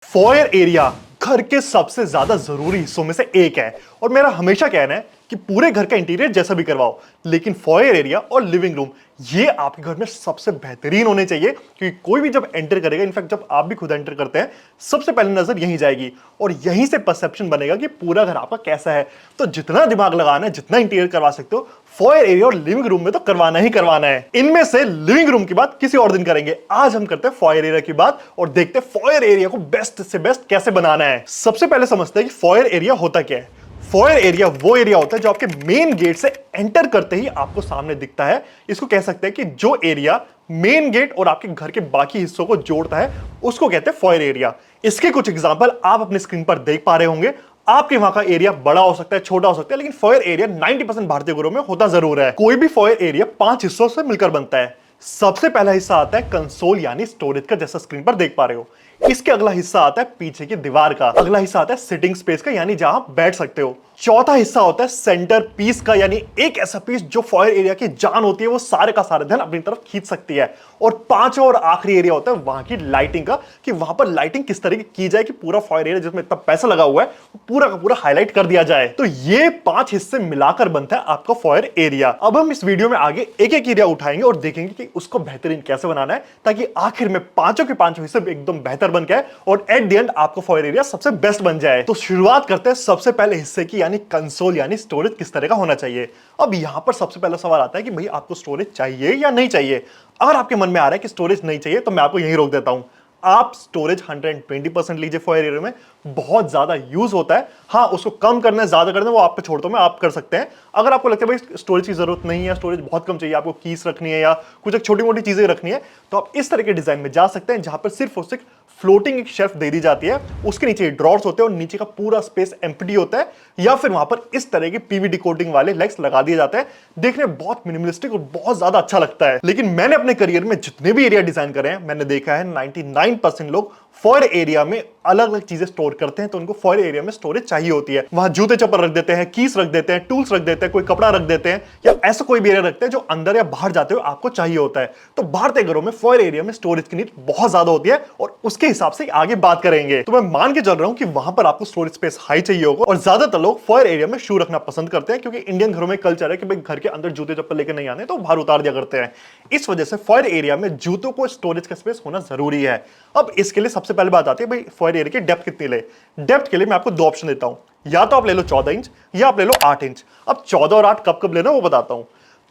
Foyer area घर के सबसे ज्यादा जरूरी हिस्सों में से एक है और मेरा हमेशा कहना है कि पूरे घर का इंटीरियर जैसा भी करवाओ, लेकिन फॉयर एरिया और लिविंग रूम ये आपके घर में सबसे बेहतरीन होने चाहिए, क्योंकि कोई भी जब एंटर करेगा, इनफैक्ट जब आप भी खुद एंटर करते हैं, सबसे पहले नजर यहीं जाएगी और यहीं से परसेप्शन बनेगा कि पूरा घर आपका कैसा है। तो जितना दिमाग लगाना है, जितना इंटीरियर करवा सकते हो, फॉयर एरिया और लिविंग रूम में तो करवाना ही करवाना है। इनमें से लिविंग रूम की बात किसी और दिन करेंगे, आज हम करते हैं फॉयर एरिया की बात और देखते हैं फॉयर एरिया को बेस्ट से बेस्ट कैसे बनाना है। सबसे पहले समझते हैं कि फॉयर एरिया होता क्या है। फॉयर एरिया वो एरिया होता है जो आपके मेन गेट से एंटर करते ही आपको सामने दिखता है। इसको कह सकते हैं कि जो एरिया मेन गेट और आपके घर के बाकी हिस्सों को जोड़ता है, उसको कहते हैं फॉयर एरिया। इसके कुछ एग्जांपल आप अपने स्क्रीन पर देख पा रहे होंगे। आपके वहां का एरिया बड़ा हो सकता है, छोटा हो सकता है, लेकिन फॉयर एरिया 90% भारतीय घरों में होता जरूर है। कोई भी फॉयर एरिया 5 हिस्सों से मिलकर बनता है। सबसे पहला हिस्सा आता है कंसोल यानी स्टोरेज का, जैसा स्क्रीन पर देख पा रहे हो। इसके अगला हिस्सा आता है पीछे की दीवार का। अगला हिस्सा आता है सिटिंग स्पेस का, यानी जहां आप बैठ सकते हो। चौथा हिस्सा होता है सेंटर पीस का, यानी एक ऐसा पीस जो फॉयर एरिया की जान होती है, वो सारे का सारा ध्यान अपनी तरफ खींच सकती है। और पांचवा और आखिरी एरिया होता है वहां की लाइटिंग का, कि वहां पर लाइटिंग किस तरीके की जाए कि पूरा फॉयर एरिया जिसमें इतना पैसा लगा हुआ है वो पूरा का पूरा हाईलाइट कर दिया जाए। तो ये 5 हिस्से मिलाकर बनता है आपका फॉयर एरिया। अब हम इस वीडियो में आगे एक एक एरिया उठाएंगे और देखेंगे कि उसको बेहतरीन कैसे बनाना है, ताकि आखिर में पांचों के पांचों हिस्से एकदम बेहतर बन जाए और एट द एंड आपको फॉयर एरिया सबसे बेस्ट बन जाए। तो शुरुआत करते हैं सबसे पहले हिस्से की, यानी कंसोल यानी स्टोरेज किस तरह का होना चाहिए। अब यहां पर सबसे पहला सवाल आता है कि भाई आपको स्टोरेज चाहिए या नहीं चाहिए। अगर आपके मन में आ रहा है कि स्टोरेज नहीं चाहिए, तो मैं आपको यहीं रोक देता हूं। आप स्टोरेज 120% लीजिए। फॉयर एरिया में बहुत ज्यादा यूज होता है। हाँ, उसको कम करना है, ज्यादा करना है, वो आप पे छोड़ दो, मैं आप कर सकते हैं। अगर आपको लगता है भाई स्टोरेज की जरूरत नहीं है, स्टोरेज बहुत कम चाहिए, आपको कीज रखनी है या कुछ एक छोटी मोटी चीजें रखनी है, तो आप इस तरह के डिजाइन में जा सकते हैं, जहां पर सिर्फ और सिर्फ फ्लोटिंग एक शेल्फ दे दी जाती है। उसके नीचे ड्रॉर्स होते हैं और नीचे का पूरा स्पेस एम्प्टी होता है, या फिर वहां पर इस तरह के पीवीडी कोटिंग वाले लेग्स लगा दिए जाते हैं। देखने में बहुत मिनिमलिस्टिक और बहुत ज्यादा अच्छा लगता है। लेकिन मैंने अपने करियर में जितने भी एरिया डिजाइन करे हैं, मैंने देखा है 99% लोग फॉयर एरिया में अलग अलग चीजें स्टोर करते हैं। तो उनको फॉयर एरिया में स्टोरेज चाहिए होती है। वहां जूते चप्पल रख देते हैं, कीस रख देते हैं, टूल्स रख देते हैं, कोई कपड़ा रख देते हैं, या ऐसा कोई भी एरिया रखते हैं जो अंदर या बाहर जाते हुए आपको चाहिए होता है। तो भारतीय घरों में फॉयर एरिया में स्टोरेज की नीड बहुत ज्यादा होती है और उसके हिसाब से आगे बात करेंगे। तो मैं मान के चल रहा हूं कि वहां पर आपको स्टोरेज स्पेस हाई चाहिए होगा और ज्यादातर लोग फॉयर एरिया में शू रखना पसंद करते हैं, क्योंकि इंडियन घरों में कल्चर है कि भाई घर के अंदर जूते चप्पल लेकर नहीं आने, तो बाहर उतार दिया करते हैं। इस वजह से फॉयर एरिया में जूतों को स्टोरेज का स्पेस होना जरूरी है। अब इसके लिए सबसे पहले बात आती है भाई फॉयर एरिया की डेप्थ कितनी ले। डेप्थ के लिए मैं आपको 2 ऑप्शन देता हूं, या तो आप ले लो 14 इंच या आप ले लो 8 इंच। अब 14 और 8 कब कब लेना वो बताता हूं।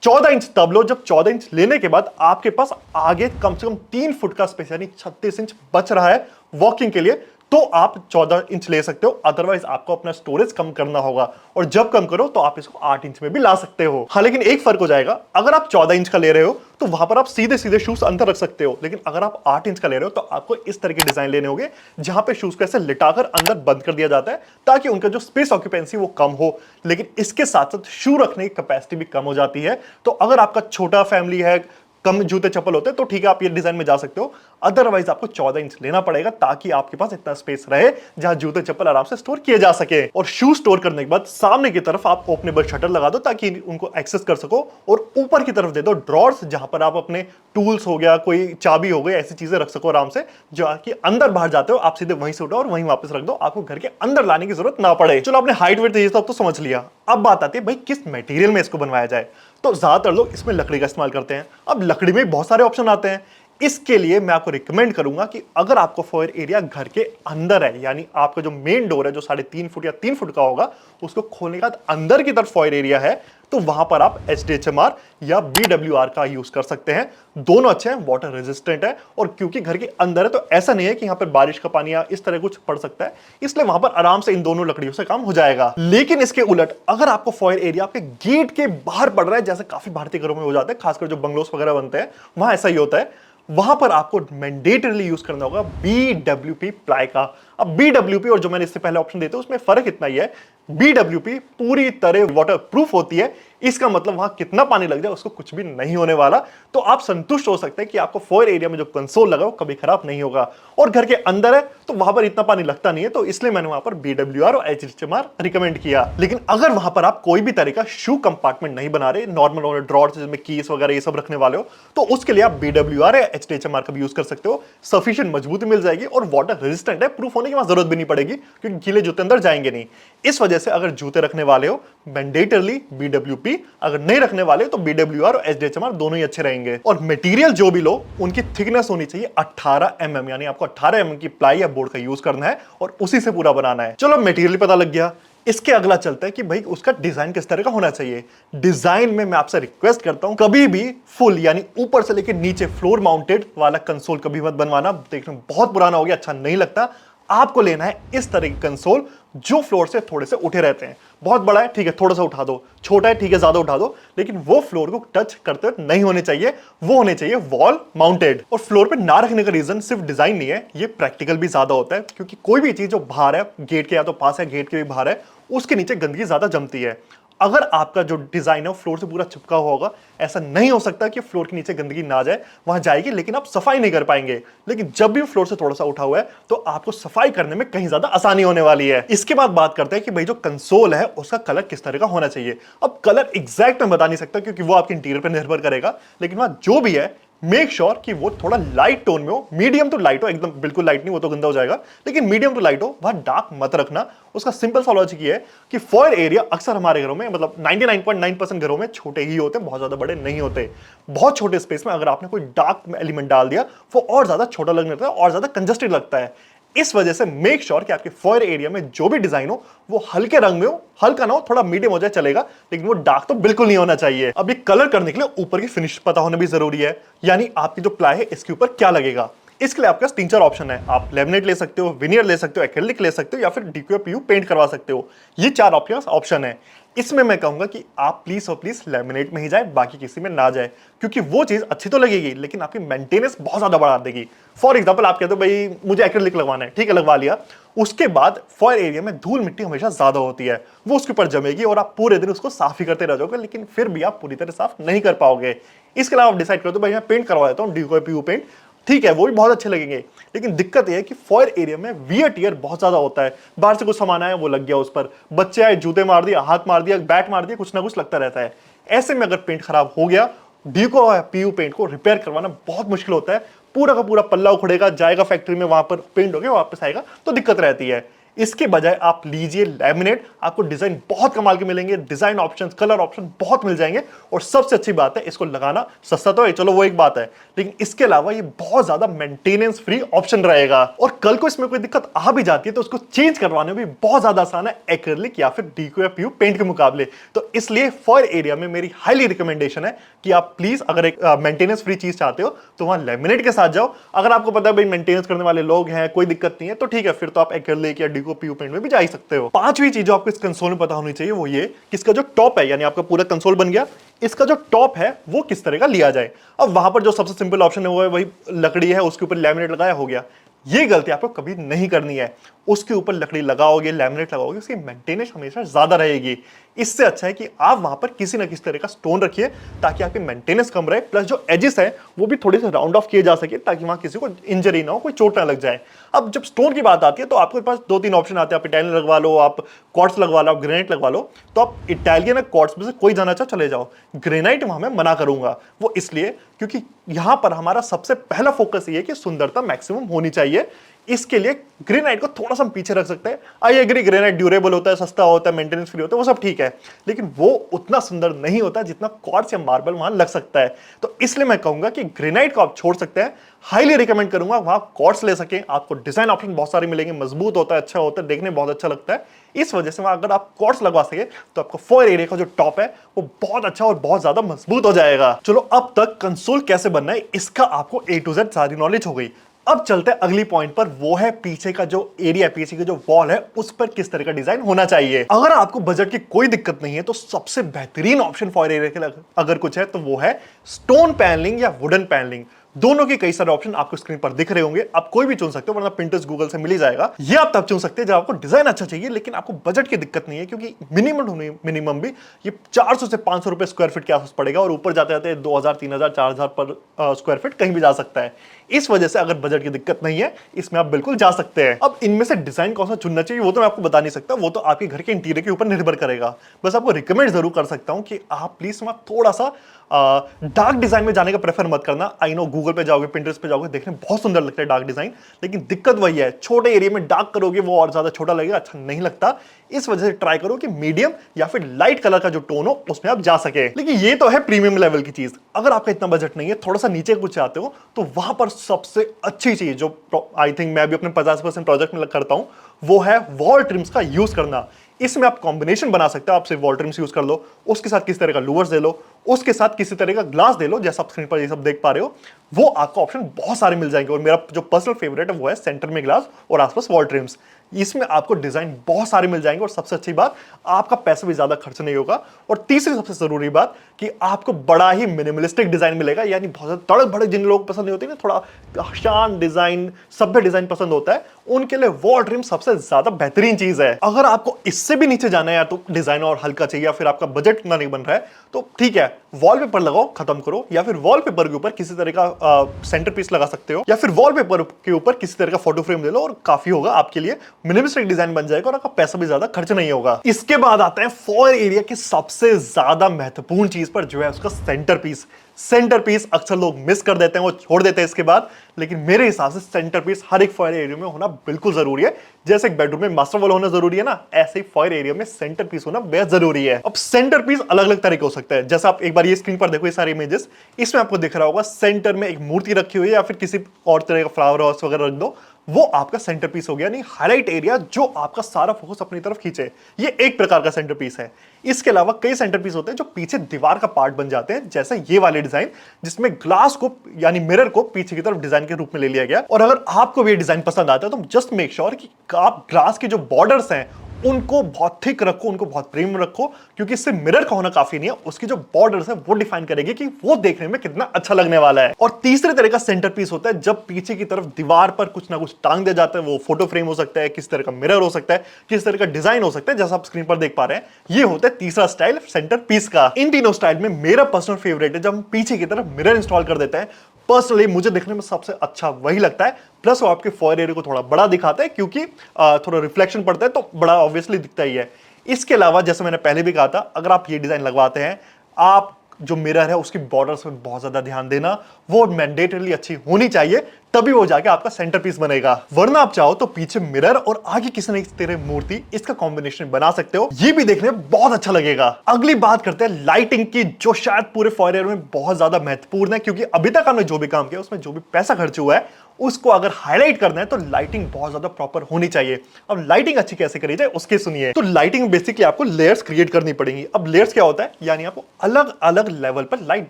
14 इंच तब लो जब 14 इंच लेने के बाद आपके पास आगे कम से कम 3 फुट का स्पेस यानी 36 इंच बच रहा है वॉकिंग के लिए, तो आप 14 इंच ले सकते हो। अदरवाइज आपको अपना स्टोरेज कम करना होगा, और जब कम करो तो आप इसको 8 इंच में भी ला सकते हो। हाँ, लेकिन एक फर्क हो जाएगा। अगर आप 14 इंच का ले रहे हो तो वहां पर आप सीधे सीधे शूज अंदर रख सकते हो, लेकिन अगर आप 8 इंच का ले रहे हो तो आपको इस तरह के डिजाइन लेने होंगे जहां पे शूज को ऐसे लिटाकर अंदर बंद कर दिया जाता है, ताकि उनका जो स्पेस ऑक्यूपेंसी वो कम हो। लेकिन इसके साथ साथ शू रखने की कैपेसिटी भी कम हो जाती है। तो अगर आपका छोटा फैमिली है, कम जूते चप्पल होते हैं, तो ठीक है, आप ये डिजाइन में जा सकते हो। अदरवाइज आपको 14 इंच लेना पड़ेगा, ताकि आपके पास इतना स्पेस रहे जहां जूते चप्पल आराम से स्टोर किए जा सके। और शू स्टोर करने के बाद सामने की तरफ आप ओपनेबल शटर लगा दो, ताकि उनको एक्सेस कर सको। और ऊपर की तरफ दे दो ड्रॉर्स, जहां पर आप अपने टूल्स हो गया, कोई चाबी हो गई, ऐसी चीजें रख सको आराम से, जो कि अंदर बाहर जाते हो आप सीधे वहीं से उठाओ और वहीं वापस रख दो, आपको घर के अंदर लाने की जरूरत ना पड़े। चलो, आपने हाइट वेट चाहिए तो समझ लिया। अब बात आती है भाई किस मटेरियल में इसको बनवाया जाए। तो ज्यादातर लोग इसमें लकड़ी का इस्तेमाल करते हैं। अब लकड़ी में बहुत सारे ऑप्शन आते हैं। इसके लिए मैं आपको रिकमेंड करूंगा कि अगर आपको फॉयर एरिया घर के अंदर है, यानी आपका जो मेन डोर है जो 3.5 फुट या 3 फुट का होगा, उसको खोलने के बाद अंदर की तरफ फॉयर एरिया है, तो वहां पर आप HDHMR या BWR का यूज कर सकते हैं। दोनों अच्छे हैं, वाटर रेजिस्टेंट है, और क्योंकि घर के अंदर है तो ऐसा नहीं है कि यहां पर बारिश का पानी या इस तरह कुछ पड़ सकता है, इसलिए वहां पर आराम से इन दोनों लकड़ियों से काम हो जाएगा। लेकिन इसके उलट अगर आपको फॉयर एरिया आपके गेट के बाहर पड़ रहा है, जैसे काफी भारतीय घरों में हो जाता है, खासकर जो बंगलोस वगैरह बनते हैं वहां ऐसा ही होता है, वहां पर आपको मैंडेटरली यूज करना होगा BWP प्लाई का। अब BWP और जो मैंने इससे पहले ऑप्शन देते उसमें फर्क इतना ही है, BWP पूरी तरह वाटर प्रूफ होती है, इसका मतलब वहां कितना पानी लग जाए उसको कुछ भी नहीं होने वाला। तो आप संतुष्ट हो सकते हैं कि आपको फॉयर एरिया में जो कंसोल लगा वो कभी खराब नहीं होगा। और घर के अंदर है तो वहां पर इतना पानी लगता नहीं है, तो इसलिए मैंने वहां पर BWR और HDHMR रिकमेंड किया। लेकिन अगर वहां पर आप कोई भी तरह का शू कंपार्टमेंट नहीं बना रहे, नॉर्मल ड्रॉर जिसमें कीस वगैरह ये सब रखने वाले हो, तो उसके लिए आप BWR या HDHMR का भी यूज कर सकते हो। सफिशिएंट मजबूती मिल जाएगी और वाटर रेजिस्टेंट है, प्रूफ होने की वहां जरूरत भी नहीं पड़ेगी क्योंकि गीले जूते अंदर जाएंगे नहीं। इस वजह से अगर जूते रखने वाले हो मैंडेटरली BWP, अगर नहीं रखने वाले तो BWR और HDHMR दोनों ही अच्छे रहेंगे। और मटेरियल जो भी लो उनकी थिकनेस होनी चाहिए 18 mm, यानी आपको 18 mm की प्लाई या बोर्ड का यूज करना है और उसी से पूरा बनाना है। चलो मटेरियल पता लग गया, इसके अगला चलता है कि भाई उसका डिजाइन किस तरह का होना चाहिए। डिजाइन में मैं आपसे रिक्वेस्ट करता हूं कभी भी फुल यानी ऊपर से लेकर नीचे फ्लोर माउंटेड वाला कंसोल कभी मत बनवाना, देखने में बहुत पुराना हो गया, अच्छा नहीं लगता। आपको लेना है इस तरह की कंसोल जो फ्लोर से थोड़े से उठे रहते हैं। बहुत बड़ा है ठीक है थोड़ा सा उठा दो, छोटा है ठीक है ज्यादा उठा दो, लेकिन वो फ्लोर को टच करते नहीं होने चाहिए, वो होने चाहिए वॉल माउंटेड। और फ्लोर पे ना रखने का रीजन सिर्फ डिजाइन नहीं है, ये प्रैक्टिकल भी ज्यादा होता है, क्योंकि कोई भी चीज जो बाहर है गेट के या तो पास है गेट के भी बाहर है, उसके नीचे गंदगी ज्यादा जमती है। अगर आपका जो डिजाइन है वो फ्लोर से पूरा चिपका हुआ होगा, ऐसा नहीं हो सकता कि फ्लोर के नीचे गंदगी ना जाए, वहां जाएगी लेकिन आप सफाई नहीं कर पाएंगे। लेकिन जब भी फ्लोर से थोड़ा सा उठा हुआ है तो आपको सफाई करने में कहीं ज्यादा आसानी होने वाली है। इसके बाद बात करते हैं कि भाई जो कंसोल है उसका कलर किस तरह का होना चाहिए। अब कलर एग्जैक्ट मैं बता नहीं सकता क्योंकि वो आपके इंटीरियर पर निर्भर करेगा, लेकिन वहां जो भी है मेक श्योर कि वो थोड़ा लाइट टोन में हो, मीडियम टू लाइट हो, एकदम बिल्कुल लाइट नहीं वो तो गंदा हो जाएगा, लेकिन मीडियम टू लाइट हो, वहां डार्क मत रखना। उसका सिंपल सा लॉजिक ये है कि फॉयर एरिया अक्सर हमारे घरों में मतलब 99.9% घरों में छोटे ही होते हैं, बहुत ज्यादा बड़े नहीं होते। बहुत छोटे स्पेस में अगर आपने कोई डार्क एलिमेंट डाल दिया वो और ज्यादा छोटा लगने लगता है और ज्यादा कंजस्टेड लगता है। इस वजह से मेक श्योर कि आपके फॉयर एरिया में जो भी डिजाइन हो वो हल्के रंग में हो, हल्का ना हो, थोड़ा मीडियम हो जाए चलेगा, लेकिन वो डार्क तो बिल्कुल नहीं होना चाहिए। अब ये कलर करने के लिए ऊपर की फिनिश पता होना भी जरूरी है, यानी आपकी जो प्लाई है इसके ऊपर क्या लगेगा। इसके लिए आपके पास 3-4 ऑप्शन है, आप लेमिनेट ले सकते हो, विनियर ले सकते हो, एक्रिलिक ले सकते हो या फिर DQA-PU पेंट करवा सकते हो। ये 4 ऑप्शन है। इसमें मैं कहूंगा कि आप प्लीज और प्लीज लेमिनेट में ही जाए, बाकी किसी में ना जाए, क्योंकि वो चीज अच्छी तो लगेगी लेकिन आपकी मेंटेनेंस बहुत ज्यादा बढ़ा देगी। फॉर एग्जांपल आप कहते हो भाई मुझे एक्रिलिक लगवाना है, ठीक है लगवा लिया, उसके बाद फॉयर एरिया में धूल मिट्टी हमेशा ज्यादा होती है, वो उसके ऊपर जमेगी और आप पूरे दिन उसको साफ ही करते रह जाओगे, लेकिन फिर भी आप पूरी तरह साफ नहीं कर पाओगे। इसके अलावा आप डिसाइड कर दो भाई मैं पेंट करवा देता हूँ DQA-PU पेंट, ठीक है वो भी बहुत अच्छे लगेंगे, लेकिन दिक्कत यह है कि फॉयर एरिया में वियर टियर बहुत ज्यादा होता है। बाहर से कुछ सामान आया वो लग गया उस पर, बच्चे आए जूते मार दिया, हाथ मार दिया, बैट मार दिया, कुछ ना कुछ लगता रहता है। ऐसे में अगर पेंट खराब हो गया, DQA-PU पेंट को रिपेयर करवाना बहुत मुश्किल होता है, पूरा का पूरा पल्ला उखड़ेगा, जाएगा फैक्ट्री में, वहां पर पेंट हो गया वापस आएगा, तो दिक्कत रहती है। इसके बजाय आप लीजिए लैमिनेट, आपको डिजाइन बहुत कमाल के मिलेंगे, डिजाइन ऑप्शंस, कलर ऑप्शन बहुत मिल जाएंगे, और सबसे अच्छी बात है इसको लगाना सस्ता तो है, चलो वो एक बात है, लेकिन इसके अलावा ये बहुत ज्यादा मेंटेनेंस फ्री ऑप्शन रहेगा। और कल को इसमें कोई दिक्कत आ भी जाती है तो उसको चेंज करवाने में भी बहुत ज्यादा आसान है एक्रिलिक या फिर DQA-PU पेंट के मुकाबले। तो इसलिए फॉयर एरिया में मेरी हाईली रिकमेंडेशन है कि आप प्लीज अगर एक मेंटेनेंस फ्री चीज चाहते हो तो वहां लेमिनेट के साथ जाओ। अगर आपको पता है भाई मेंटेनेंस करने वाले लोग हैं, कोई दिक्कत नहीं है, तो ठीक है फिर तो आप एक्रिलिक या DQA-PU पेंट में भी जा ही सकते हो। 5वीं चीज जो आपको इस कंसोल में पता होनी चाहिए वो ये कि इसका जो टॉप है, यानी आपका पूरा कंसोल बन गया, इसका जो टॉप है वो किस तरह का लिया जाए। अब वहां पर जो सबसे सिंपल ऑप्शन है वो है वही लकड़ी है उसके ऊपर लैमिनेट लगाया हो गया। ये गलती आपको कभी नहीं करनी है। उसके ऊपर लकड़ी लगाओगे, लैमिनेट लगाओगे, उसकी मेंटेनेंस हमेशा ज्यादा रहेगी। इससे अच्छा है कि आप वहां पर किसी ना किसी तरह का स्टोन रखिए ताकि आपकी मेंटेनेंस कम रहे, प्लस जो एजेस है वो भी थोड़े से राउंड ऑफ किए जा सके ताकि वहां किसी को इंजरी ना हो, कोई चोट ना लग जाए। अब जब स्टोन की बात आती है तो आपके पास 2-3 ऑप्शन आते हैं, आप इटालियन लगवा लो, आप क्वार्ट्ज लगवा लो, आप ग्रेनाइट लगवा लो। तो आप इटालियन या क्वार्ट्ज में से कोई जाना चाहो चले जाओ, ग्रेनाइट वहां मैं मना करूंगा। वो इसलिए क्योंकि यहां पर हमारा सबसे पहला फोकस ये है कि सुंदरता मैक्सिमम होनी चाहिए। इसके लिए ग्रेनाइट को थोड़ा सा हम पीछे रख सकते हैं। आई एग्री ग्रेनाइट ड्यूरेबल होता है, सस्ता होता है, मेंटेनेंस फ्री होता है, वो सब ठीक है, लेकिन वो उतना सुंदर नहीं होता जितना क्वार्ट्ज या मार्बल वहां लग सकता है। तो इसलिए मैं कहूंगा कि ग्रेनाइट को आप छोड़ सकते हैं। हाईली रिकमेंड करूंगा वहां क्वार्ट्ज ले सकें, आपको डिजाइन ऑप्शन बहुत सारे मिलेंगे, मजबूत होता है, अच्छा होता है, देखने में बहुत अच्छा लगता है। इस वजह से वहां अगर आप क्वार्ट्ज लगवा सके तो आपको फॉयर एरिया का जो टॉप है वो बहुत अच्छा और बहुत ज्यादा मजबूत हो जाएगा। चलो अब तक कंसोल कैसे बनना है इसका आपको A to Z सारी नॉलेज हो गई। अब चलते हैं अगली पॉइंट पर, वो है पीछे का जो एरिया, पीछे की जो वॉल है उस पर किस तरह का डिजाइन होना चाहिए। अगर आपको बजट की कोई दिक्कत नहीं है तो सबसे बेहतरीन ऑप्शन फॉयर एरिया के लिए अगर कुछ है तो वो है स्टोन पैनलिंग या वुडन पैनलिंग। दोनों के कई सारे ऑप्शन आपको स्क्रीन पर दिख रहे होंगे, आप कोई भी चुन सकते हो, वरना Pinterest गूगल से मिल ही जाएगा। ये आप तब चुन सकते हैं जब आपको डिजाइन अच्छा चाहिए लेकिन आपको बजट की दिक्कत नहीं है, क्योंकि मिनिमम भी ये 400 से 500 रुपए स्क्वायर फीट के आसपास पड़ेगा और ऊपर जाते जाते 2000 3000 4000 पर स्क्वायर फीट कहीं भी जा सकता है। इस वजह से अगर बजट की दिक्कत नहीं है, इसमें आप बिल्कुल जा सकते हैं। अब इनमें से डिजाइन कौन सा चुनना चाहिए वो तो मैं आपको बता नहीं सकता, वो तो आपके घर के इंटीरियर के ऊपर निर्भर करेगा। बस आपको रिकमेंड जरूर कर सकता हूं कि आप प्लीज थोड़ा सा डार्क डिजाइन में जाने का प्रेफर मत करना। आई नो गूगल पे जाओगे, Pinterest पे जाओगे, देखने में बहुत सुंदर लगता है डार्क डिजाइन, लेकिन दिक्कत वही है, छोटे एरिया में डार्क करोगे वो और ज्यादा छोटा लगेगा, अच्छा नहीं लगता। इस वजह से ट्राई करो कि मीडियम या फिर लाइट कलर का जो टोन हो उसमें आप जा सके। लेकिन ये तो है प्रीमियम लेवल की चीज। अगर आपका इतना बजट नहीं है, थोड़ा सा नीचे कुछ चाहते हो, तो वहां पर सबसे अच्छी चीज जो आई थिंक मैं भी अपने 50% प्रोजेक्ट में करता हूं, वो है वॉल ट्रिम्स का यूज करना। इसमें आप कॉम्बिनेशन बना सकते हो, आप सिर्फ वॉल ट्रिम्स यूज कर लो, उसके साथ किसी तरह का लूवर्स दे लो, उसके साथ किसी तरह का ग्लास दे लो, जैसा आप स्क्रीन पर ये सब देख पा रहे हो। वो आपको ऑप्शन बहुत सारे मिल जाएंगे और मेरा जो पर्सनल फेवरेट है वो है सेंटर में ग्लास और आसपास वॉल ट्रिम्स। इसमें आपको डिजाइन बहुत सारे मिल जाएंगे और सबसे अच्छी बात, आपका पैसा भी ज्यादा खर्च नहीं होगा। और तीसरी सबसे जरूरी बात कि आपको बड़ा ही मिनिमलिस्टिक डिजाइन मिलेगा, यानी बहुत ज्यादा तड़क भड़क जिन लोग पसंद नहीं होती ना, थोड़ा शांत डिजाइन, सभ्य डिजाइन पसंद होता है, उनके लिए वॉल ट्रिम सबसे ज्यादा बेहतरीन चीज है। अगर आपको इससे भी नीचे जाना है या तो डिजाइन और हल्का चाहिए या फिर आपका बजट इतना नहीं बन रहा है, तो ठीक है, वॉलपेपर लगाओ, खत्म करो, या फिर वॉलपेपर के ऊपर किसी तरह का सेंटर पीस लगा सकते हो, या फिर वॉलपेपर के ऊपर किसी तरह का फोटो फ्रेम ले लो और काफी होगा आपके लिए, मिनिमलिस्टिक डिजाइन बन जाएगा और आपका पैसा भी ज्यादा खर्च नहीं होगा। इसके बाद आते हैं फॉयर एरिया की सबसे ज्यादा महत्वपूर्ण चीज पर, जो है उसका सेंटर पीस। सेंटर पीस अक्सर लोग मिस कर देते हैं, वो छोड़ देते हैं इसके बाद, लेकिन मेरे हिसाब से सेंटर पीस हर एक फॉयर एरिया में होना बिल्कुल जरूरी है। जैसे एक बेडरूम में मास्टर वॉल होना जरूरी है ना, ऐसे ही फॉयर एरिया में सेंटर पीस होना बेहद जरूरी है। अब सेंटर पीस अलग अलग तरह के हो सकते हैं, जैसा आप एक बार ये स्क्रीन पर देखो, ये सारे इमेजेस, इसमें आपको दिख रहा होगा सेंटर में एक मूर्ति रखी हुई है या फिर किसी और तरह का फ्लावर हाउस वगैरह रख दो, वो आपका सेंटर पीस हो गया, नहीं हाईलाइट एरिया जो आपका सारा फोकस अपनी तरफ खींचे। ये एक प्रकार का सेंटर पीस है। इसके अलावा कई सेंटर पीस होते हैं जो पीछे दीवार का पार्ट बन जाते हैं, जैसे ये वाले डिजाइन, जिसमें ग्लास को यानी मिरर को पीछे की तरफ डिजाइन के रूप में ले लिया गया। और अगर आपको भी ये डिजाइन पसंद आता है तो जस्ट मेक श्योर कि आप ग्लास के जो बॉर्डर्स हैं उनको बहुत थिक रखो, उनको बहुत प्रीमियम रखो, क्योंकि इससे मिरर का होना काफी नहीं है, उसकी जो बॉर्डर्स है वो डिफाइन करेगी कि वो देखने में कितना अच्छा लगने वाला है। और तीसरे तरह का सेंटर पीस होता है जब पीछे की तरफ दीवार पर कुछ ना कुछ टांग दिया जाता है, वो फोटो फ्रेम हो सकता है, किस तरह का मिरर हो सकता है, किस तरह का डिजाइन हो सकता है, जैसा आप स्क्रीन पर देख पा रहे हैं। ये होता है तीसरा स्टाइल सेंटर पीस का। इन तीनों स्टाइल में मेरा पर्सनल फेवरेट है जब हम पीछे की तरफ मिरर इंस्टॉल कर देते हैं। पर्सनली मुझे देखने में सबसे अच्छा वही लगता है, प्लस वो आपके फॉयर एरिया को थोड़ा बड़ा दिखाता है, क्योंकि थोड़ा रिफ्लेक्शन पड़ता है तो बड़ा ऑब्वियसली दिखता ही है। इसके अलावा जैसे मैंने पहले भी कहा था, अगर आप ये डिजाइन लगवाते हैं, आप जो मिरर है उसकी बॉर्डर्स में बहुत ज्यादा ध्यान देना, वो मैंडेटरली अच्छी होनी चाहिए, तभी वो जाके आपका सेंटर पीस बनेगा। वरना आप चाहो तो पीछे मिरर और आगे किसी न किसी तरह मूर्ति, इसका कॉम्बिनेशन बना सकते हो, ये भी देखने में बहुत अच्छा लगेगा। अगली बात करते हैं लाइटिंग की, जो शायद पूरे फॉयर एरिया में बहुत ज्यादा महत्वपूर्ण है, क्योंकि अभी तक हमने जो भी काम किया उसमें जो भी पैसा खर्च हुआ है उसको अगर हाईलाइट करना है तो लाइटिंग बहुत ज्यादा प्रॉपर होनी चाहिए। अब लाइटिंग अच्छी कैसे करी जाए उसके सुनिए। तो लाइटिंग बेसिकली आपको लेयर्स क्रिएट करनी पड़ेंगी। अब लेयर्स क्या होता है, यानी आपको अलग अलग लेवल पर लाइट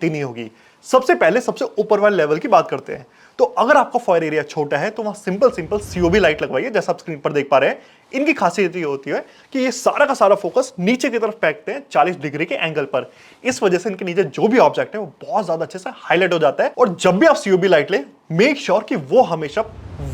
देनी होगी। सबसे पहले सबसे ऊपर वाले लेवल की बात करते हैं। तो अगर आपका फॉयर एरिया छोटा है तो वहां सिंपल सीओबी लाइट लगवाइए, जैसा आप स्क्रीन पर देख पा रहे हैं। इनकी खासियत ये होती है कि ये सारा का सारा फोकस नीचे की तरफ फेंकते हैं 40 डिग्री के एंगल पर। इस वजह से इनके नीचे जो भी ऑब्जेक्ट है वो बहुत ज्यादा अच्छे से हाईलाइट हो जाता है। और जब भी आप सीओबी लाइट ले, मेक श्योर कि वो हमेशा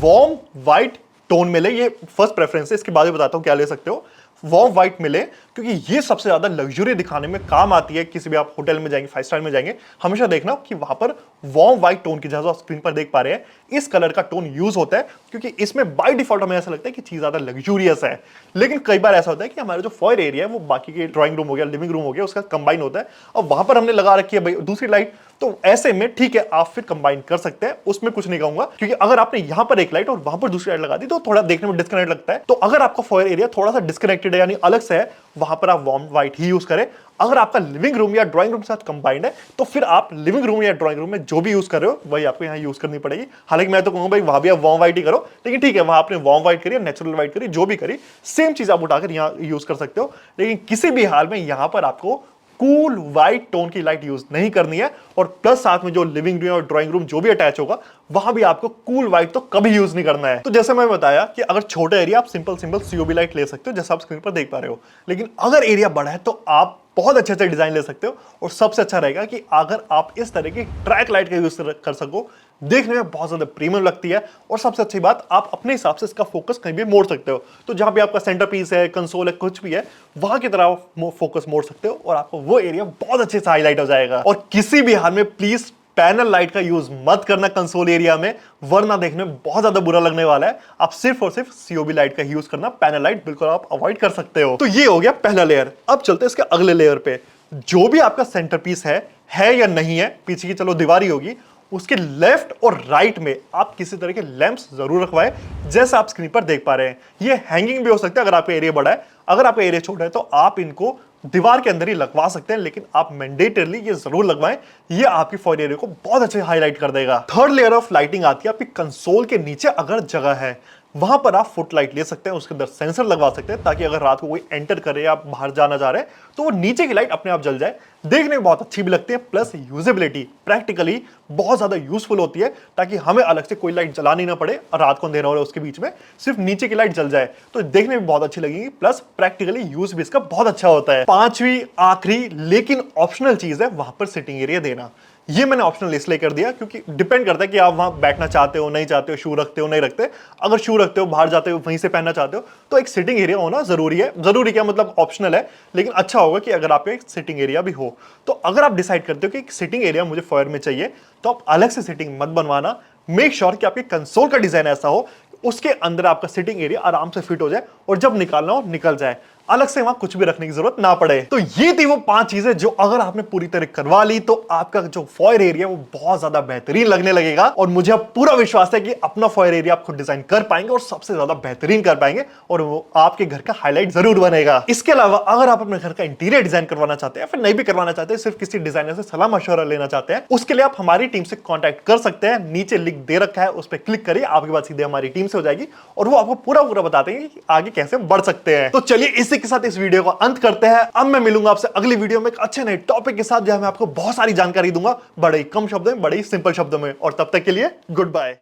वार्म व्हाइट टोन में ले। ये फर्स्ट प्रेफरेंस है, इसके बाद भी बताता हूं क्या ले सकते हो। वार्म व्हाइट मिले, क्योंकि ये सबसे ज्यादा लग्जरी दिखाने में काम आती है। किसी भी आप होटल में जाएंगे, 5 स्टार में जाएंगे, हमेशा देखना कि वहां पर वार्म व्हाइट टोन की, जैसा आप स्क्रीन पर देख पा रहे हैं, इस कलर का टोन यूज होता है, क्योंकि इसमें बाय डिफॉल्ट हमें ऐसा लगता है कि चीज ज्यादा लग्जूरियस है। लेकिन कई बार ऐसा होता है कि हमारा जो फॉयर एरिया है वो बाकी के ड्राइंग रूम हो गया, लिविंग रूम हो गया, उसका कंबाइन होता है, और वहां पर हमने लगा रखी है भाई दूसरी लाइट। तो ऐसे में ठीक है, आप फिर कंबाइन कर सकते हैं, उसमें कुछ नहीं कहूंगा, क्योंकि अगर आपने यहां पर एक लाइट और वहां पर दूसरी लाइट लगा दी तो थोड़ा देखने में डिस्कनेक्ट लगता है। तो अगर आपका फॉयर एरिया थोड़ा सा डिस्कनेक्टेड है, यानी अलग से है, वहां पर आप वार्म व्हाइट ही यूज करें। अगर आपका लिविंग रूम या ड्राइंग रूम के साथ कंबाइंड है तो फिर आप लिविंग रूम या ड्राइंग रूम में जो भी यूज कर रहे हो वही आपको यहाँ यूज करनी पड़ेगी। हालांकि मैं तो कहूंगा भाई वहां भी आप वार्म व्हाइट ही करो, लेकिन ठीक है, वहां आपने वार्म व्हाइट करी, नेचुरल व्हाइट करी, जो भी करी, सेम चीज आप उठाकर यहाँ यूज कर सकते हो। लेकिन किसी भी हाल में यहां पर आपको कूल व्हाइट टोन की लाइट यूज नहीं करनी है। और प्लस साथ में जो लिविंग रूम और ड्राइंग रूम जो भी अटैच होगा वहां भी आपको कूल व्हाइट तो कभी यूज नहीं करना है। तो जैसे मैं बताया कि अगर छोटा एरिया आप सिंपल सीओबी लाइट ले सकते हो, जैसा आप स्क्रीन पर देख पा रहे हो। लेकिन अगर एरिया बड़ा है तो आप बहुत अच्छे से डिजाइन ले सकते हो। और सबसे अच्छा रहेगा कि अगर आप इस तरह की ट्रैक लाइट का यूज कर सको, देखने में बहुत ज्यादा प्रीमियम लगती है। और सबसे अच्छी बात, आप अपने हिसाब से इसका फोकस कहीं भी मोड़ सकते हो। तो जहां भी आपका सेंटर पीस है, कंसोल है, कुछ भी है, वहां की तरह आप फोकस मोड़ सकते हो और आपको वो एरिया बहुत अच्छे से हाईलाइट हो जाएगा। और किसी भी हाल में प्लीज पैनल लाइट का यूज मत करना कंसोल एरिया में, वरना देखने में बहुत ज्यादा बुरा लगने वाला है। आप सिर्फ और सिर्फ सीओबी लाइट का यूज करना, पैनल लाइट बिल्कुल आप अवॉइड कर सकते हो। तो ये हो गया पहला लेयर। अब चलते हैं इसके अगले लेयर पे। जो भी आपका सेंटर पीस है या नहीं है, पीछे की चलो दीवारी होगी, उसके लेफ्ट और राइट में आप किसी तरह के लैंप्स जरूर रखवाएं, जैसा आप स्क्रीन पर देख पा रहे हैं। ये हैंगिंग भी हो सकता है अगर आपका एरिया बड़ा है। अगर आपका एरिया छोटा है तो आप इनको दीवार के अंदर ही लगवा सकते हैं, लेकिन आप मैंडेटरली ये जरूर लगवाएं। ये आपकी फॉइल एरिया को बहुत अच्छे हाईलाइट कर देगा। थर्ड लेयर ऑफ लाइटिंग आती है आपकी कंसोल के नीचे। अगर जगह है वहां पर आप फुट लाइट ले सकते हैं, उसके अंदर सेंसर लगवा सकते हैं, ताकि अगर रात को कोई एंटर करे या बाहर जाना जा रहे हैं तो वो नीचे की लाइट अपने आप जल जाए। देखने में बहुत अच्छी भी लगती है, प्लस यूजेबिलिटी प्रैक्टिकली बहुत ज्यादा यूजफुल होती है, ताकि हमें अलग से कोई लाइट जलानी ना पड़े और रात को अंधेरा हो रहा है उसके बीच में सिर्फ नीचे की लाइट जल जाए। तो देखने में बहुत अच्छी लगेगी, प्लस प्रैक्टिकली यूज भी इसका बहुत अच्छा होता है। पांचवी आखिरी लेकिन ऑप्शनल चीज है वहां पर सिटिंग एरिया देना। ये मैंने ऑप्शनल इसलिए कर दिया क्योंकि डिपेंड करता है कि आप वहां बैठना चाहते हो, नहीं चाहते हो, शू रखते हो, नहीं रखते। अगर शू रखते हो, बाहर जाते हो, वहीं से पहनना चाहते हो, तो एक सिटिंग एरिया होना जरूरी है। जरूरी क्या मतलब, ऑप्शनल है, लेकिन अच्छा होगा कि अगर आपका एक सिटिंग एरिया भी हो। तो अगर आप डिसाइड करते हो कि एक सिटिंग एरिया मुझे फॉयर में चाहिए, तो आप अलग से सिटिंग मत बनवाना। मेक श्योर कि आपके कंसोल का डिजाइन ऐसा हो उसके अंदर आपका सिटिंग एरिया आराम से फिट हो जाए और जब निकालना हो निकल जाए, अलग से वहां कुछ भी रखने की जरूरत ना पड़े। तो ये थी वो 5 चीजें जो अगर आपने पूरी तरह करवा ली तो आपका जो फॉयर एरिया वो बहुत ज्यादा बेहतरीन लगने लगेगा। और मुझे अब पूरा विश्वास है कि अपना फॉयर एरिया आप खुद डिजाइन कर पाएंगे और सबसे ज्यादा बेहतरीन कर पाएंगे और वो आपके घर का हाईलाइट जरूर बनेगा। इसके अलावा अगर आप अपने घर का इंटीरियर डिजाइन करवाना चाहते हैं, फिर नहीं भी करवाना चाहते, सिर्फ किसी डिजाइनर से सलाह मशवरा लेना चाहते हैं, उसके लिए आप हमारी टीम से कॉन्टैक्ट कर सकते हैं। नीचे लिंक दे रखा है, उस पर क्लिक करिए, आपकी बात सीधे हमारी टीम से हो जाएगी और वो आपको पूरा बताते हैं कि आगे कैसे बढ़ सकते हैं। तो चलिए इसी के साथ इस वीडियो को अंत करते हैं। अब मैं मिलूंगा आपसे अगली वीडियो में एक अच्छे नए टॉपिक के साथ, जहां मैं आपको बहुत सारी जानकारी दूंगा, बड़े ही कम शब्दों में, बड़े ही सिंपल शब्दों में। और तब तक के लिए गुड बाय।